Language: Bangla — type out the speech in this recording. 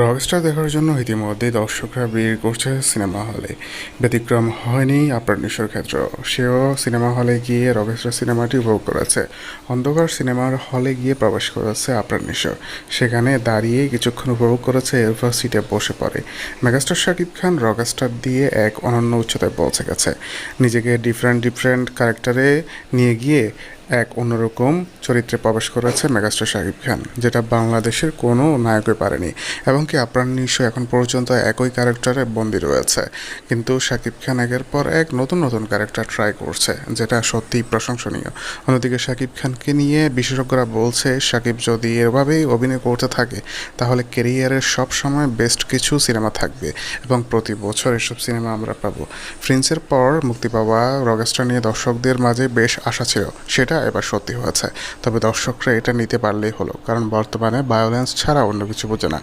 রকস্টার দেখার জন্য ইতিমধ্যেই দর্শকরা ভিড় করছে সিনেমা হলে। ব্যতিক্রম হয়নি আপনার নিশোর ক্ষেত্র। সেও সিনেমা হলে গিয়ে রকস্টার সিনেমাটি উপভোগ করেছে। অন্ধকার সিনেমার হলে গিয়ে প্রবেশ করেছে আপনার নিশো। সেখানে দাঁড়িয়ে কিছুক্ষণ উপভোগ করেছে, এরপর সিটে বসে পড়ে। মেগাস্টার শাকিব খান রকস্টার দিয়ে এক অনন্য উচ্চতায় পৌঁছে গেছে। নিজেকে ডিফারেন্ট ক্যারেক্টারে নিয়ে গিয়ে এক অন্যরকম চরিত্রে প্রবেশ করেছে মেগাস্টার শাকিব খান, যেটা বাংলাদেশের কোনো নায়কই পারেনি। এবং কি আপনার নিশ্চয় এখন পর্যন্ত একই ক্যারেক্টারে বন্দী রয়েছে, কিন্তু শাকিব খান একের পর এক নতুন নতুন ক্যারেক্টার ট্রাই করছে, যেটা সত্যিই প্রশংসনীয়। অন্যদিকে শাকিব খানকে নিয়ে বিশেষজ্ঞরা বলছে, শাকিব যদি এভাবেই অভিনয় করতে থাকে তাহলে কেরিয়ারের সব সময় বেস্ট কিছু সিনেমা থাকবে এবং প্রতি বছর এসব সিনেমা আমরা পাবো। প্রিন্সের পর মুক্তি পাওয়া রকস্টার নিয়ে দর্শকদের মাঝে বেশ আশা ছিল, সেটা এবার সত্যি হয়েছে। তবে দর্শকরা এটা নিতে পারলেই হলো, কারণ বর্তমানে ভায়োলেন্স ছাড়া অন্য কিছু বোঝে না।